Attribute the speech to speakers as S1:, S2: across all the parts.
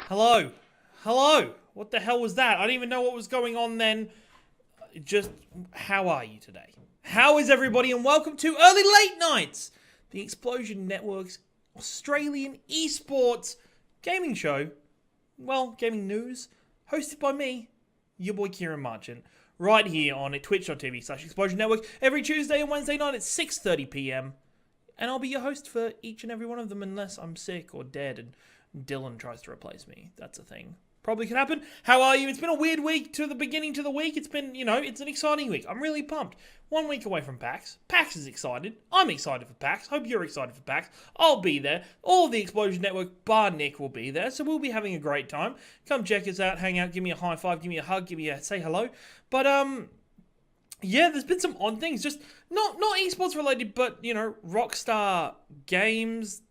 S1: Hello. Hello. What the hell was that? I didn't even know what was going on then. Just, how are you today? How is everybody? And welcome to Early Late Nights, the Explosion Network's Australian eSports gaming show. Well, gaming news, hosted by me, your boy Ciaran Marchant, right here on twitch.tv/Explosion Network every Tuesday and Wednesday night at 6:30 p.m. And I'll be your host for each and every one of them unless I'm sick or dead and Dylan tries to replace me. That's a thing. Probably could happen. How are you? It's been a weird week to the beginning to the week. It's been, it's an exciting week. I'm really pumped. 1 week away from PAX. PAX is excited. I'm excited for PAX. Hope you're excited for PAX. I'll be there. All of the Explosion Network bar Nick will be there. So we'll be having a great time. Come check us out. Hang out. Give me a high five. Give me a hug. Say hello. But, yeah, there's been some odd things. Just not esports related, but, Rockstar Games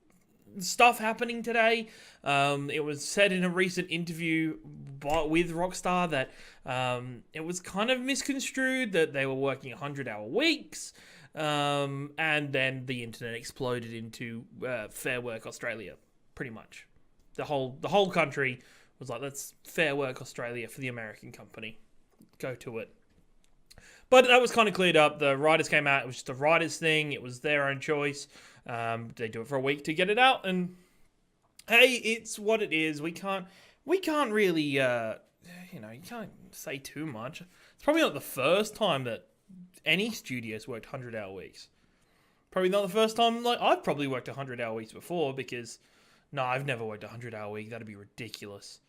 S1: stuff happening today. It was said in a recent interview with Rockstar that it was kind of misconstrued that they were working 100-hour weeks, and then the internet exploded into Fair Work Australia, pretty much. The whole country was like, "That's Fair Work Australia for the American company. Go to it." But that was kind of cleared up. The writers came out. It was just a writers thing. It was their own choice. They do it for a week to get it out, and hey, it's what it is. We can't really, you can't say too much. It's probably not the first time that any studio's worked 100-hour weeks. Probably not the first time, I've probably worked 100-hour weeks before, because, no, I've never worked a 100-hour week. That'd be ridiculous.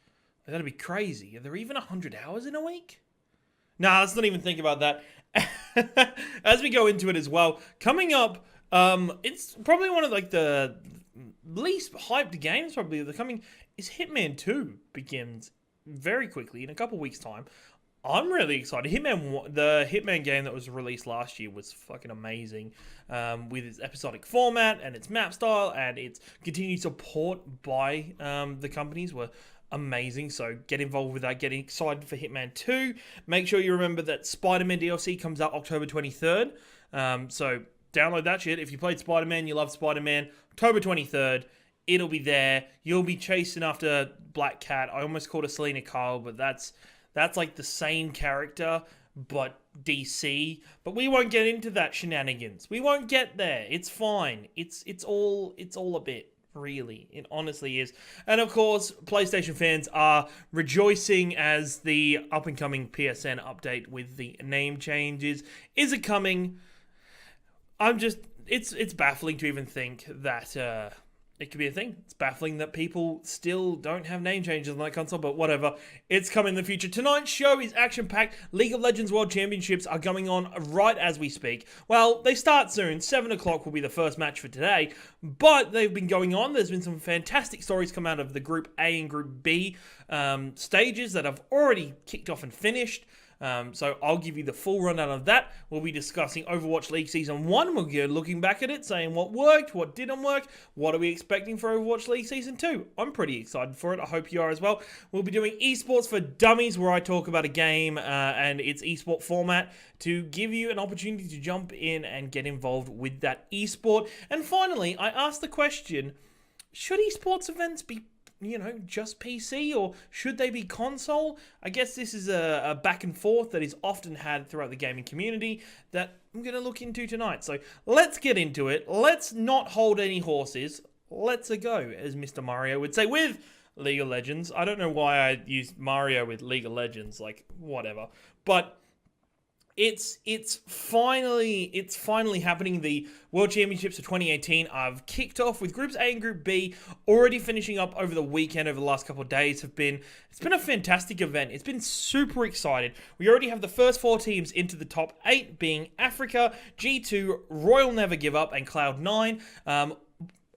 S1: That'd be crazy. Are there even 100 hours in a week? Nah, let's not even think about that. As we go into it as well, coming up, it's probably one of the least hyped games probably the coming is Hitman 2 begins very quickly in a couple weeks time. I'm really excited. The Hitman game that was released last year was fucking amazing, with its episodic format and its map style and its continued support by the companies were amazing. So get involved with that. Getting excited for Hitman 2. Make sure you remember that Spider-Man DLC comes out October 23rd. So download that shit. If you played Spider-Man, you love Spider-Man, October 23rd, it'll be there. You'll be chasing after Black Cat. I almost called her Selena Kyle, but that's like the same character, but DC. But we won't get into that shenanigans. We won't get there. It's fine. It's all a bit. Really, it honestly is. And of course, PlayStation fans are rejoicing as the up-and-coming PSN update with the name changes is it coming. It's baffling to even think that it could be a thing. It's baffling that people still don't have name changes on that console, but whatever. It's coming in the future. Tonight's show is action-packed. League of Legends World Championships are going on right as we speak. Well, they start soon. 7 o'clock will be the first match for today, but they've been going on. There's been some fantastic stories come out of the Group A and Group B stages that have already kicked off and finished. So I'll give you the full rundown of that. We'll be discussing Overwatch League Season 1. We'll be looking back at it, saying what worked, what didn't work, what are we expecting for Overwatch League Season 2. I'm pretty excited for it. I hope you are as well. We'll be doing eSports for Dummies, where I talk about a game and its eSport format to give you an opportunity to jump in and get involved with that eSport. And finally, I asked the question, should eSports events be just PC, or should they be console? I guess this is a back and forth that is often had throughout the gaming community that I'm going to look into tonight. So let's get into it. Let's not hold any horses. Let's go, as Mr. Mario would say, with League of Legends. I don't know why I used Mario with League of Legends, whatever. But it's finally happening. The World Championships of 2018 have kicked off with Groups A and Group B already finishing up over the weekend. Over the last couple of days, it's been a fantastic event. It's been super excited. We already have the first 4 teams into the top 8, being Africa, G2, Royal Never Give Up, and Cloud9.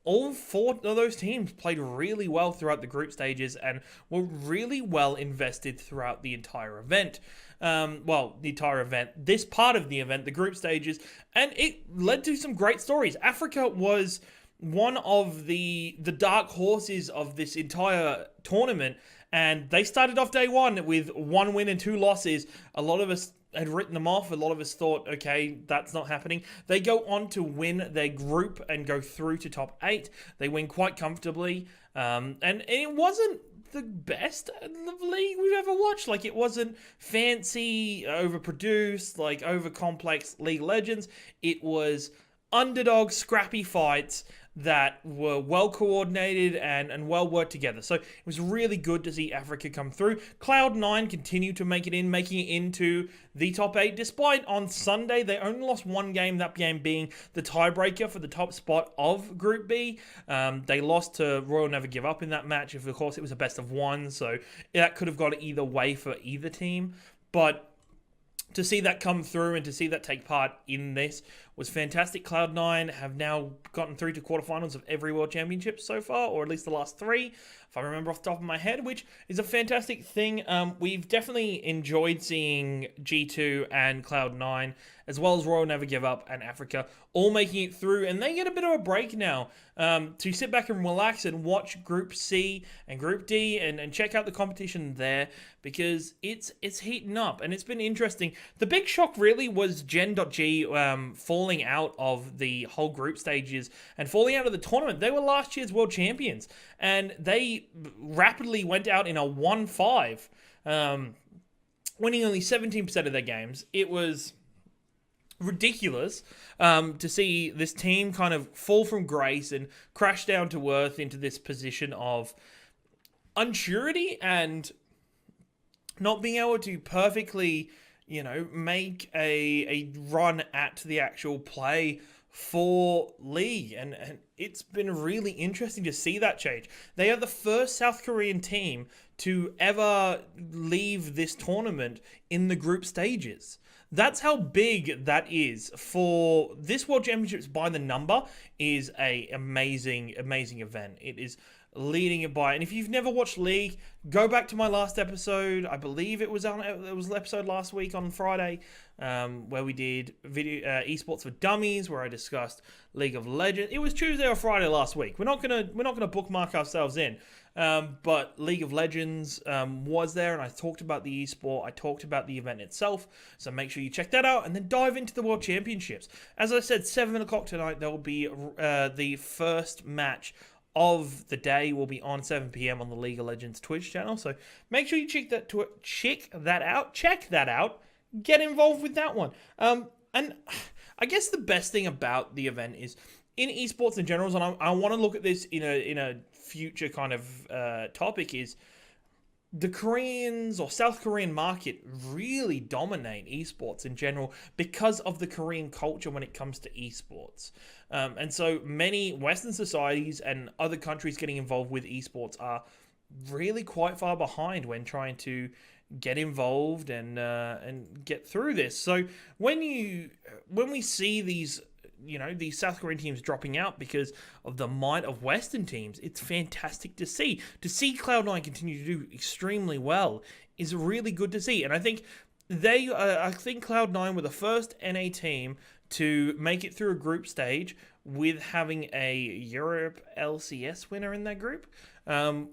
S1: All 4 of those teams played really well throughout the group stages and were really well invested throughout the entire event. The entire event, this part of the event, the group stages, and it led to some great stories. Africa was one of the dark horses of this entire tournament, and they started off day one with 1 win and 2 losses. A lot of us had written them off. A lot of us thought, okay, that's not happening. They go on to win their group and go through to top 8. They win quite comfortably, and it wasn't the best league we've ever watched. Like, it wasn't fancy, overproduced, like over complex League of Legends. It was underdog, scrappy fights that were well coordinated and well worked together. So it was really good to see Africa come through. Cloud9 continued to make it in, making it into the top 8, despite on Sunday they only lost one game, that game being the tiebreaker for the top spot of Group B. They lost to Royal Never Give Up in that match. Of course, it was a best of one, so that could have gone either way for either team. But to see that come through and to see that take part in this was fantastic. Cloud9 have now gotten through to quarterfinals of every World Championship so far, or at least the last 3, if I remember off the top of my head, which is a fantastic thing. We've definitely enjoyed seeing G2 and Cloud9, as well as Royal Never Give Up and Africa, all making it through, and they get a bit of a break now to sit back and relax and watch Group C and Group D and check out the competition there, because it's heating up, and it's been interesting. The big shock really was Gen.G falling out of the whole group stages and falling out of the tournament. They were last year's world champions, and they rapidly went out in a 1-5, winning only 17% of their games. It was ridiculous to see this team kind of fall from grace and crash down to earth into this position of unsurety and not being able to perfectly, make a run at the actual play for League. And it's been really interesting to see that change. They are the first South Korean team to ever leave this tournament in the group stages. That's how big that is. For this World Championships by the number is a amazing event. It is leading it by, and if you've never watched League, go back to my last episode. I believe it was the episode last week on Friday, where we did eSports for Dummies, where I discussed League of Legends. It was Tuesday or Friday last week. We're not gonna bookmark ourselves in, but League of Legends was there, and I talked about the eSport. I talked about the event itself. So make sure you check that out, and then dive into the World Championships. As I said, 7 o'clock tonight there will be the first match of the day will be on 7 p.m. on the League of Legends Twitch channel. So make sure you check that out. Get involved with that one. And I guess the best thing about the event is in esports in general, and I want to look at this in a future kind of topic, is the Koreans or South Korean market really dominate esports in general because of the Korean culture when it comes to esports. And so many Western societies and other countries getting involved with esports are really quite far behind when trying to get involved and get through this. So when we see these South Korean teams dropping out because of the might of Western teams, it's fantastic to see. To see Cloud9 continue to do extremely well is really good to see. And I think I think Cloud9 were the first NA team to make it through a group stage with having a Europe LCS winner in that group,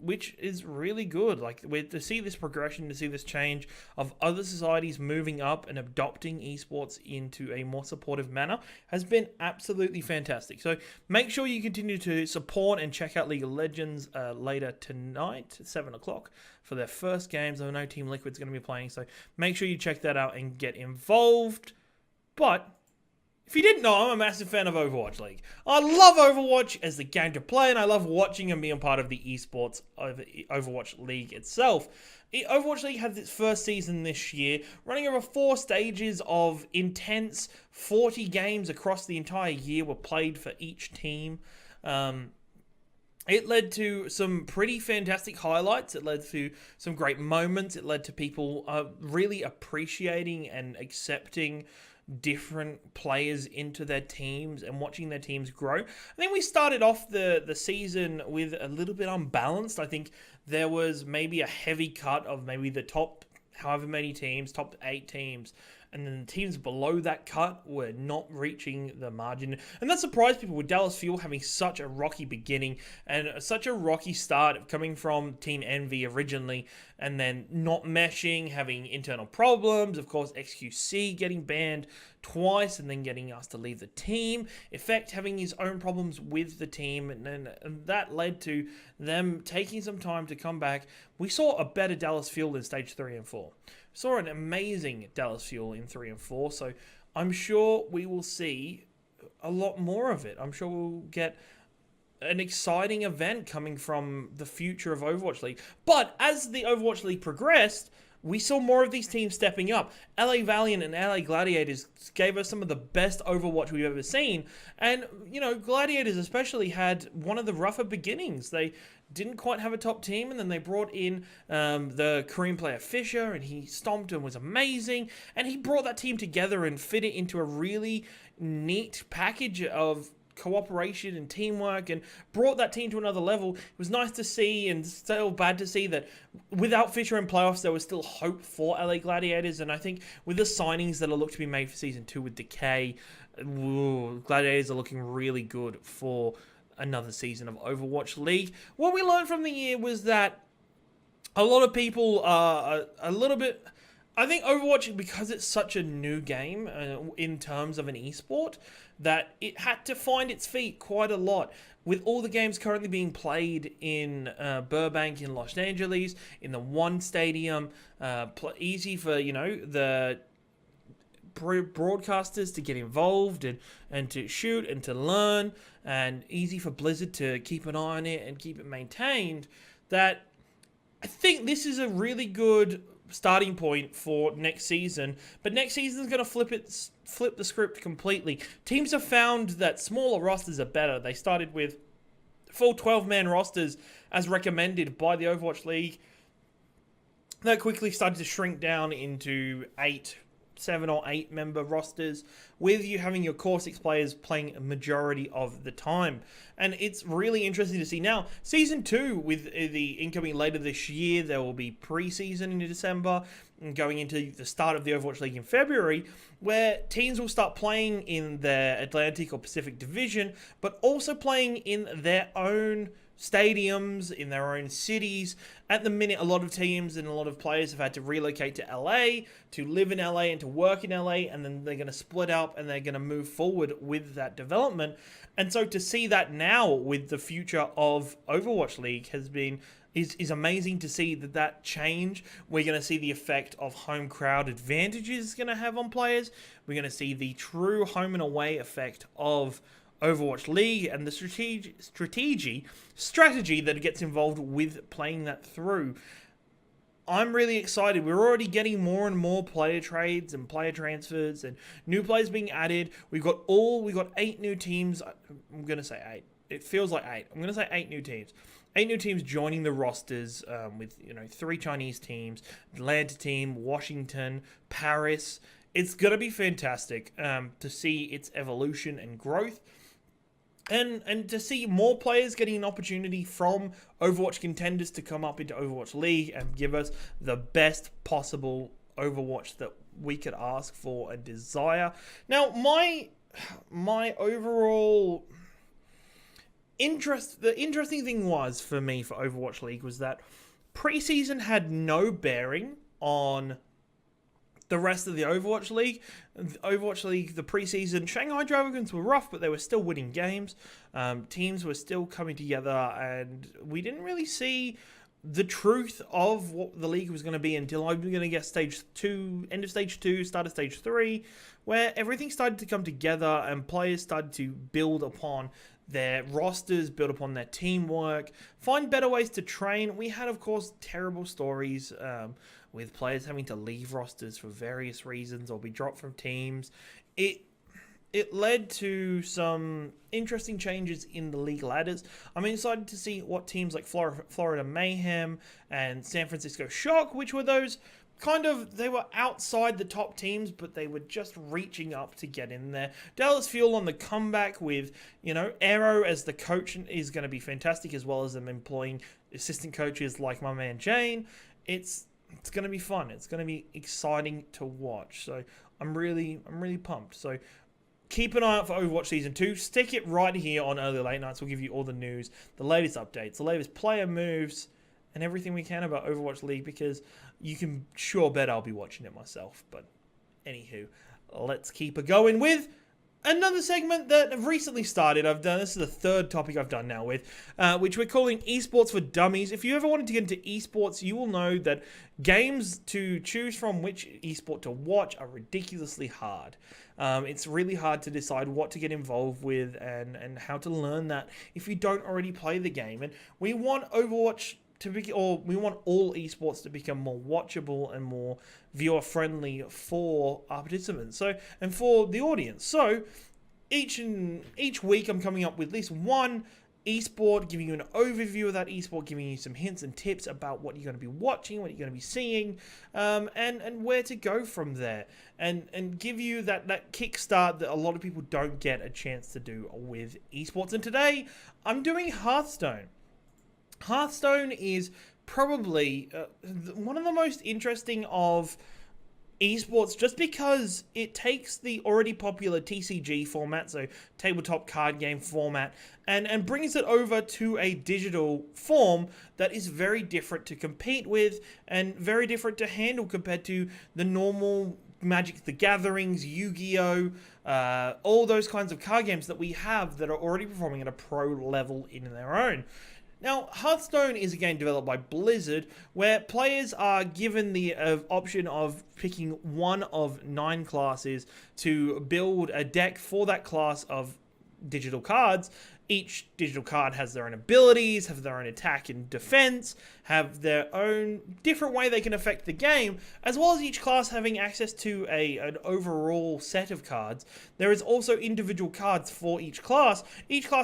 S1: which is really good. Like, to see this progression, to see this change of other societies moving up and adopting esports into a more supportive manner has been absolutely fantastic. So make sure you continue to support and check out League of Legends later tonight at 7 o'clock for their first games. I know Team Liquid's going to be playing, so make sure you check that out and get involved. But if you didn't know, I'm a massive fan of Overwatch League. I love Overwatch as the game to play, and I love watching and being part of the esports of Overwatch League itself. Overwatch League had its first season this year, running over 4 stages of intense 40 games across the entire year were played for each team. It led to some pretty fantastic highlights. It led to some great moments. It led to people really appreciating and accepting different players into their teams and watching their teams grow. I think we started off the season with a little bit unbalanced. I think there was maybe a heavy cut of maybe the top however many teams, top 8 teams, and then the teams below that cut were not reaching the margin. And that surprised people, with Dallas Fuel having such a rocky beginning and such a rocky start, coming from Team Envy originally, and then not meshing, having internal problems. Of course, XQC getting banned twice and then getting asked to leave the team. Effect having his own problems with the team, and that led to them taking some time to come back. We saw a better Dallas Fuel in stage 3 and 4. We saw an amazing Dallas Fuel in 3 and 4, so I'm sure we will see a lot more of it. I'm sure we'll get an exciting event coming from the future of Overwatch League. But as the Overwatch League progressed, we saw more of these teams stepping up. LA Valiant and LA Gladiators gave us some of the best Overwatch we've ever seen. And, you know, Gladiators especially had one of the rougher beginnings. They didn't quite have a top team, and then they brought in the Korean player Fisher, and he stomped and was amazing. And he brought that team together and fit it into a really neat package of cooperation and teamwork, and brought that team to another level. It was nice to see, and still bad to see, that without Fisher in playoffs, there was still hope for LA Gladiators. And I think with the signings that are looked to be made for Season 2 with Decay, Gladiators are looking really good for another season of Overwatch League. What we learned from the year was that a lot of people are a little bit... I think Overwatch, because it's such a new game in terms of an esport, that it had to find its feet quite a lot. With all the games currently being played in Burbank, in Los Angeles, in the one stadium, easy for, you know, the broadcasters to get involved and to shoot and to learn, and easy for Blizzard to keep an eye on it and keep it maintained, that I think this is a really good starting point for next season. But next season is going to flip the script completely. Teams have found that smaller rosters are better. They started with full 12-man rosters as recommended by the Overwatch League. That quickly started to shrink down into 7 or 8 member rosters, with you having your core 6 players playing a majority of the time. And it's really interesting to see now. Season 2, with the incoming later this year, there will be pre-season in December, and going into the start of the Overwatch League in February, where teams will start playing in their Atlantic or Pacific Division, but also playing in their own stadiums, in their own cities. At the minute, a lot of teams and a lot of players have had to relocate to LA, to live in LA and to work in LA, and then they're going to split up and they're going to move forward with that development. And so to see that now with the future of Overwatch League is amazing to see that change. We're going to see the effect of home crowd advantages going to have on players. We're going to see the true home and away effect of Overwatch League and the strategy that gets involved with playing that through. I'm really excited. We're already getting more and more player trades and player transfers and new players being added. We got 8 new teams. I'm going to say 8. It feels like 8. I'm going to say 8 new teams. 8 new teams joining the rosters, with 3 Chinese teams, Atlanta team, Washington, Paris. It's going to be fantastic to see its evolution and growth. And to see more players getting an opportunity from Overwatch contenders to come up into Overwatch League and give us the best possible Overwatch that we could ask for and desire. Now, my overall interest, the interesting thing was for me for Overwatch League was that preseason had no bearing on the rest of the Overwatch League. Overwatch League, the preseason, Shanghai Dragons were rough, but they were still winning games. Teams were still coming together, and we didn't really see the truth of what the league was going to be until I'm going to get stage 2, end of stage 2, start of stage 3, where everything started to come together and players started to build upon their rosters, build upon their teamwork, find better ways to train. We had, of course, terrible stories with players having to leave rosters for various reasons or be dropped from teams. It led to some interesting changes in the league ladders. I'm excited to see what teams like Florida Mayhem and San Francisco Shock, which were those they were outside the top teams, but they were just reaching up to get in there. Dallas Fuel on the comeback with, Aero as the coach is going to be fantastic, as well as them employing assistant coaches like my man Jane. It's going to be fun. It's going to be exciting to watch. So I'm really pumped. So keep an eye out for Overwatch Season 2. Stick it right here on Early Late Nights. We'll give you all the news, the latest updates, the latest player moves, and everything we can about Overwatch League, because you can sure bet I'll be watching it myself. But anywho, let's keep it going with another segment that I've recently started. This is the third topic I've done now with, which we're calling eSports for Dummies. If you ever wanted to get into eSports, you will know that games to choose from which eSport to watch are ridiculously hard. It's really hard to decide what to get involved with and how to learn that if you don't already play the game. And we want Overwatch we want all esports to become more watchable and more viewer friendly for our participants. And for the audience. So each week I'm coming up with at least one esport, giving you an overview of that esport, giving you some hints and tips about what you're going to be watching, what you're going to be seeing, and where to go from there, and give you that kickstart that a lot of people don't get a chance to do with esports. And today I'm doing Hearthstone. Hearthstone is probably one of the most interesting of esports, just because it takes the already popular TCG format, so tabletop card game format, and brings it over to a digital form that is very different to compete with and very different to handle compared to the normal Magic the Gatherings, Yu-Gi-Oh, all those kinds of card games that we have that are already performing at a pro level in their own. Now, Hearthstone is a game developed by Blizzard, where players are given the option of picking one of 9 classes to build a deck for that class of digital cards. Each digital card has their own abilities, have their own attack and defense, have their own different way they can affect the game, as well as each class having access to an overall set of cards. There is also individual cards for each class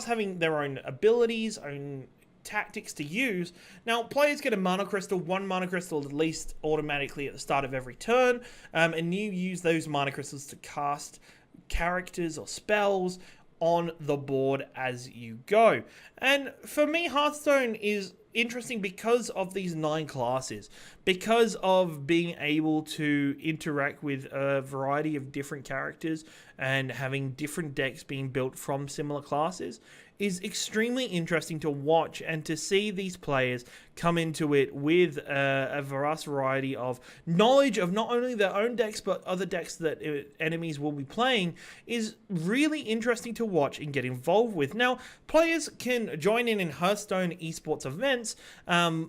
S1: having their own abilities, own tactics to use. Now, players get one mana crystal at least automatically at the start of every turn, and you use those mana crystals to cast characters or spells on the board as you go. And for me, Hearthstone is interesting because of these 9 classes, because of being able to interact with a variety of different characters and having different decks being built from similar classes is extremely interesting to watch, and to see these players come into it with a vast variety of knowledge of not only their own decks but other decks that enemies will be playing is really interesting to watch and get involved with. Now, players can join in Hearthstone esports events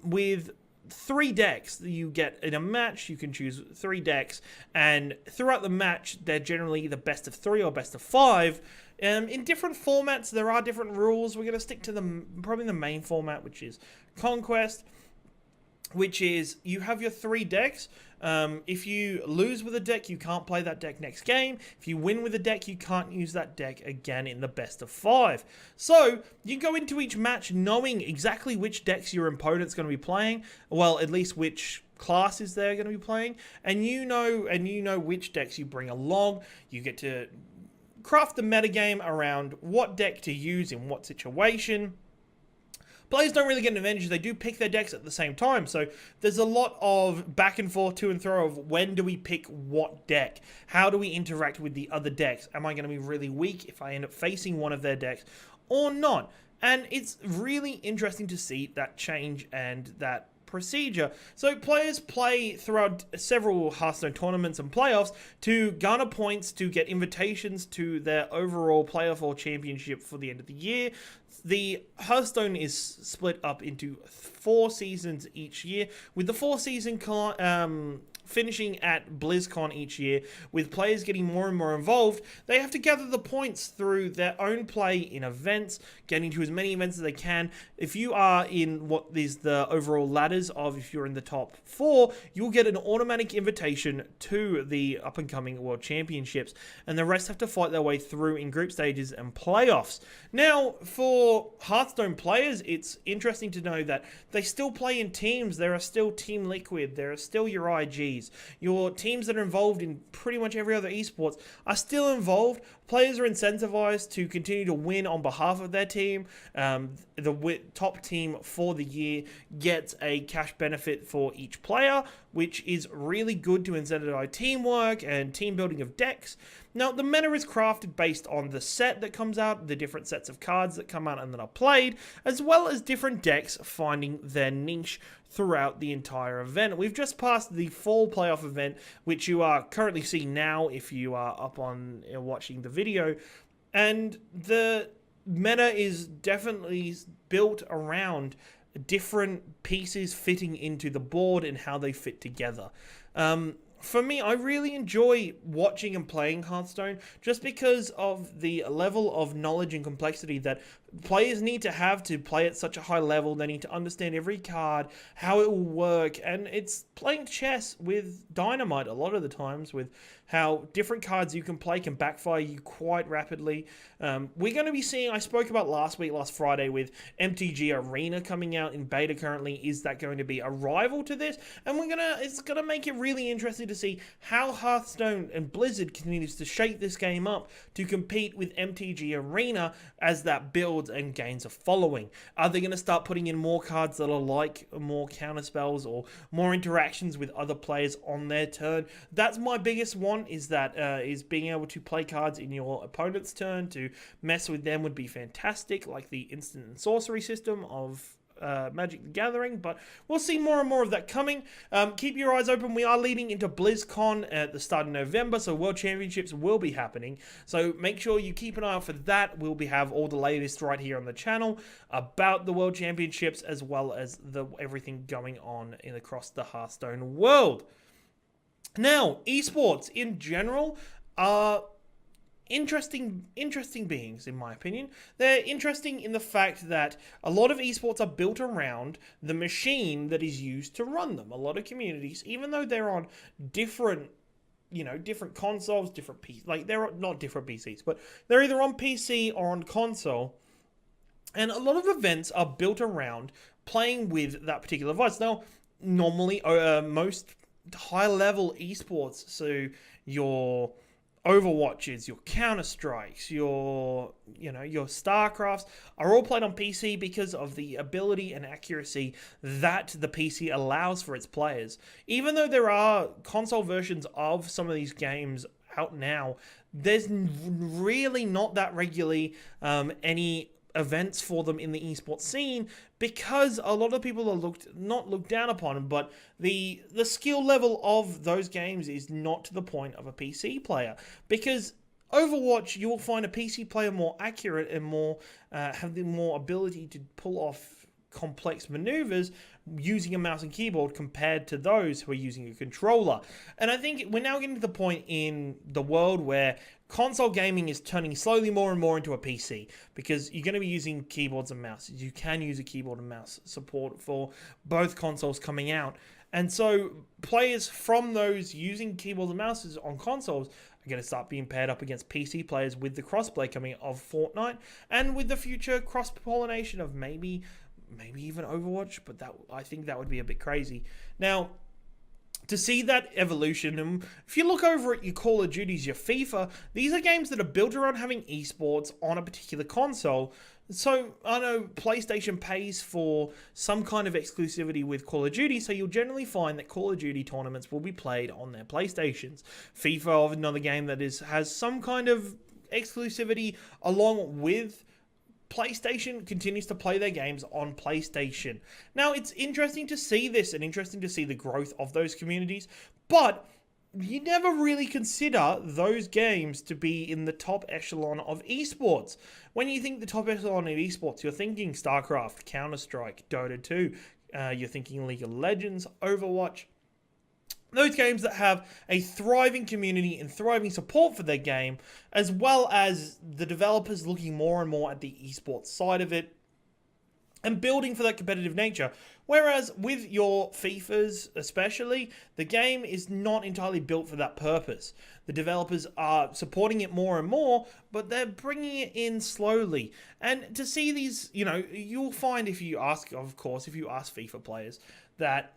S1: with 3 decks that you get in a match. You can choose 3 decks, and throughout the match they're generally either best of 3 or best of 5. In different formats, there are different rules. We're going to stick to probably the main format, which is Conquest, which is you have your 3 decks. If you lose with a deck, you can't play that deck next game. If you win with a deck, you can't use that deck again in the best of 5. So you go into each match knowing exactly which decks your opponent's going to be playing, well, at least which classes they're going to be playing, and you know which decks you bring along. You get to craft the metagame around what deck to use in what situation. Players don't really get an advantage. They do pick their decks at the same time, so there's a lot of back and forth, to and fro of when do we pick what deck? How do we interact with the other decks? Am I going to be really weak if I end up facing one of their decks or not? And it's really interesting to see that change and that procedure. So players play throughout several Hearthstone tournaments and playoffs to garner points to get invitations to their overall playoff or championship for the end of the year. The Hearthstone is split up into 4 seasons each year, with the 4 season finishing at BlizzCon each year, with players getting more and more involved. They have to gather the points through their own play in events, getting to as many events as they can. If you are in what is the overall ladders of, if you're in the top 4, you'll get an automatic invitation to the up-and-coming World Championships, and the rest have to fight their way through in group stages and playoffs. Now, for Hearthstone players, it's interesting to know that they still play in teams. There are still Team Liquid, there are still your IGs. Your teams that are involved in pretty much every other esports are still involved. Players are incentivized to continue to win on behalf of their team. The top team for the year gets a cash benefit for each player, which is really good to incentivize teamwork and team building of decks. Now, the meta is crafted based on the set that comes out, the different sets of cards that come out and that are played, as well as different decks finding their niche throughout the entire event. We've just passed the fall playoff event, which you are currently seeing now if you are up on watching the video, and the meta is definitely built around different pieces fitting into the board and how they fit together. For me, I really enjoy watching and playing Hearthstone just because of the level of knowledge and complexity that players need to have to play at such a high level. They need to understand every card, how it will work, and it's playing chess with dynamite a lot of the times, with how different cards you can play can backfire you quite rapidly. We're going to be seeing, I spoke about last Friday, with MTG Arena coming out in beta currently. Is that going to be a rival to this? And it's going to make it really interesting to see how Hearthstone and Blizzard continues to shape this game up to compete with MTG Arena as that builds and gains a following. Are they going to start putting in more cards that are like more counterspells or more interactions with other players on their turn? That's my biggest one, is being able to play cards in your opponent's turn. To mess with them would be fantastic, like the instant and sorcery system of Magic the Gathering, but we'll see more and more of that coming. Keep your eyes open. We are leading into BlizzCon at the start of November, so World Championships will be happening. So make sure you keep an eye out for that. We'll have all the latest right here on the channel about the World Championships, as well as everything going on across the Hearthstone world. Now, esports in general are interesting beings, in my opinion. They're interesting in the fact that a lot of esports are built around the machine that is used to run them. A lot of communities, even though they're on different consoles, different PCs, like they're not different PCs, but they're either on PC or on console. And a lot of events are built around playing with that particular device. Now, normally, most high-level esports, so your Overwatches, your Counter-Strikes, your StarCrafts are all played on PC because of the ability and accuracy that the PC allows for its players. Even though there are console versions of some of these games out now, there's really not that regularly any events for them in the esports scene, because a lot of people are not looked down upon, but the skill level of those games is not to the point of a PC player. Because Overwatch, you will find a PC player more accurate and more have the more ability to pull off complex maneuvers using a mouse and keyboard compared to those who are using a controller. And I think we're now getting to the point in the world where console gaming is turning slowly more and more into a PC, because you're going to be using keyboards and mouses. You can use a keyboard and mouse support for both consoles coming out. And so players from those using keyboards and mouses on consoles are going to start being paired up against PC players with the crossplay coming of Fortnite, and with the future cross-pollination of maybe even Overwatch, but I think that would be a bit crazy. Now, to see that evolution, and if you look over at your Call of Duties, your FIFA, these are games that are built around having esports on a particular console. So I know PlayStation pays for some kind of exclusivity with Call of Duty, so you'll generally find that Call of Duty tournaments will be played on their PlayStations. FIFA, another game that has some kind of exclusivity along with PlayStation, continues to play their games on PlayStation. Now, it's interesting to see this and interesting to see the growth of those communities, but you never really consider those games to be in the top echelon of esports. When you think the top echelon of esports, you're thinking StarCraft, Counter-Strike, Dota 2, you're thinking League of Legends, Overwatch. Those games that have a thriving community and thriving support for their game, as well as the developers looking more and more at the esports side of it and building for that competitive nature. Whereas with your FIFAs especially, the game is not entirely built for that purpose. The developers are supporting it more and more, but they're bringing it in slowly. And to see these, you'll find if you ask FIFA players that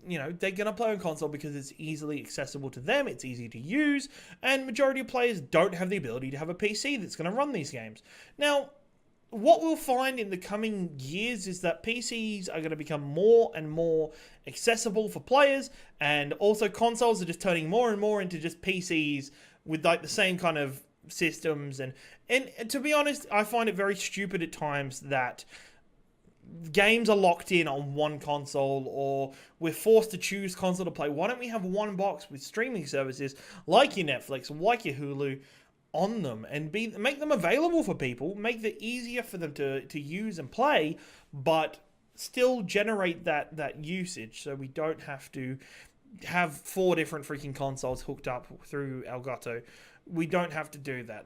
S1: they're going to play on console because it's easily accessible to them, it's easy to use, and majority of players don't have the ability to have a PC that's going to run these games. Now, what we'll find in the coming years is that PCs are going to become more and more accessible for players, and also consoles are just turning more and more into just PCs with like the same kind of systems. And to be honest, I find it very stupid at times that games are locked in on one console, or we're forced to choose console to play. Why don't we have one box with streaming services like your Netflix, like your Hulu, on them, and make them available for people, make it easier for them to use and play, but still generate that usage, so we don't have to have 4 different freaking consoles hooked up through Elgato. We don't have to do that.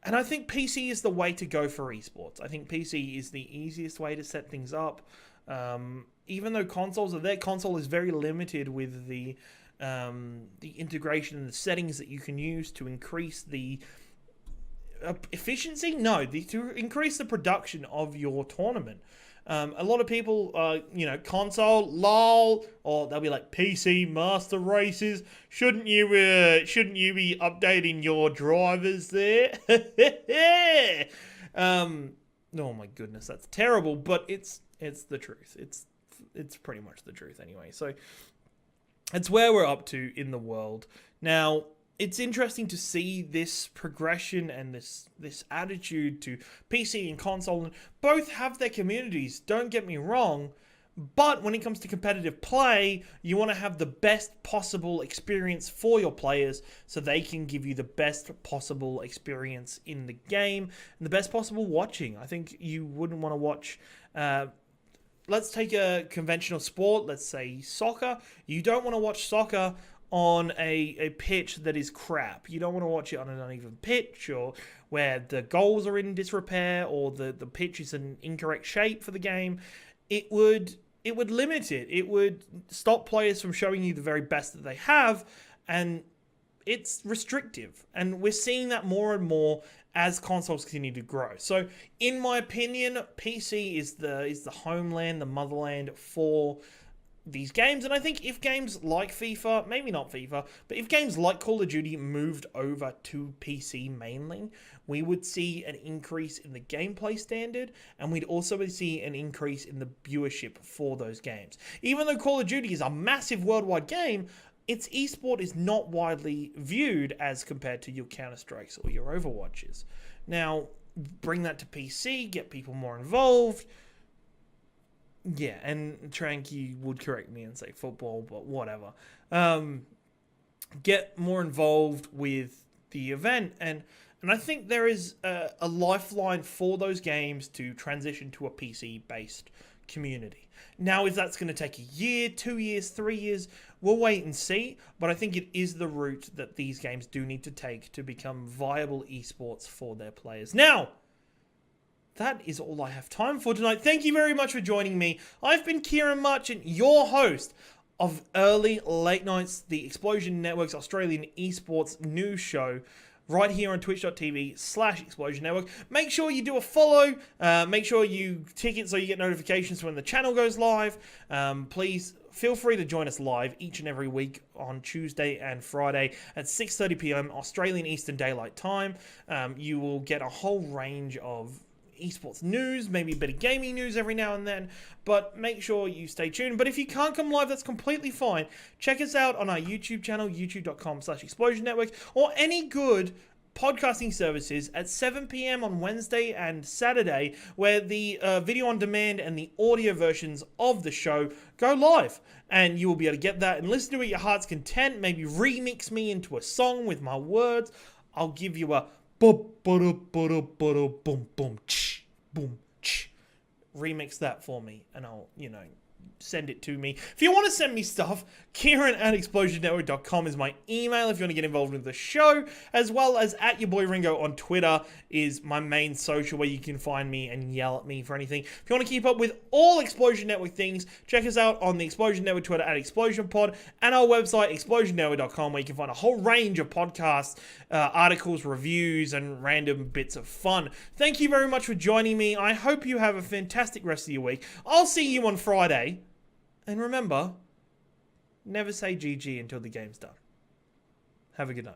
S1: And I think PC is the way to go for esports. I think PC is the easiest way to set things up. Even though consoles are there, console is very limited with the integration and the settings that you can use to increase the efficiency. No, to increase the production of your tournament. A lot of people, console, lol, or they'll be like, PC master races. Shouldn't you be updating your drivers there? Oh my goodness, that's terrible, but it's the truth. It's pretty much the truth anyway. So it's where we're up to in the world now. It's interesting to see this progression and this attitude to PC and console, and both have their communities, don't get me wrong, but when it comes to competitive play, you want to have the best possible experience for your players so they can give you the best possible experience in the game and the best possible watching. I think you wouldn't want to watch... let's take a conventional sport, let's say soccer. You don't want to watch soccer on a pitch that is crap. You don't want to watch it on an uneven pitch, or where the goals are in disrepair, or the pitch is in incorrect shape for the game. It would limit it. It would stop players from showing you the very best that they have, and it's restrictive. And we're seeing that more and more as consoles continue to grow. So, in my opinion, PC is the homeland, the motherland for these games. And I think if games like FIFA, maybe not FIFA, but if games like Call of Duty moved over to PC mainly, we would see an increase in the gameplay standard, and we'd also see an increase in the viewership for those games. Even though Call of Duty is a massive worldwide game, its esport is not widely viewed as compared to your Counter-Strikes or your Overwatches. Now, bring that to PC, get people more involved. Yeah, and Tranky would correct me and say football, but whatever. Get more involved with the event, and I think there is a lifeline for those games to transition to a PC-based community. Now, if that's going to take a year, 2 years, 3 years, we'll wait and see, but I think it is the route that these games do need to take to become viable esports for their players. Now, that is all I have time for tonight. Thank you very much for joining me. I've been Ciaran Marchant, your host of Early Late Nights, the Explosion Network's Australian esports news show, right here on twitch.tv/Explosion Network. Make sure you do a follow. Make sure you tick it so you get notifications when the channel goes live. Please feel free to join us live each and every week on Tuesday and Friday at 6:30 p.m. Australian Eastern Daylight Time. You will get a whole range of esports news, maybe a bit of gaming news every now and then, but make sure you stay tuned. But if you can't come live, that's completely fine. Check us out on our YouTube channel, youtube.com/Explosion Network, or any good podcasting services at 7 p.m. on Wednesday and Saturday, where the video on demand and the audio versions of the show go live. And you will be able to get that and listen to it at your heart's content, maybe remix me into a song with my words. I'll give you a boom, boom, boom, boom, remix that for me, and I'll, send it to me. If you want to send me stuff, Ciaran@explosionnetwork.com is my email if you want to get involved with the show, as well as @YourBoyRingo on Twitter is my main social where you can find me and yell at me for anything. If you want to keep up with all Explosion Network things, check us out on the Explosion Network Twitter @ExplosionPod, and our website, explosionnetwork.com, where you can find a whole range of podcasts, articles, reviews, and random bits of fun. Thank you very much for joining me. I hope you have a fantastic rest of your week. I'll see you on Friday. And remember, never say GG until the game's done. Have a good night.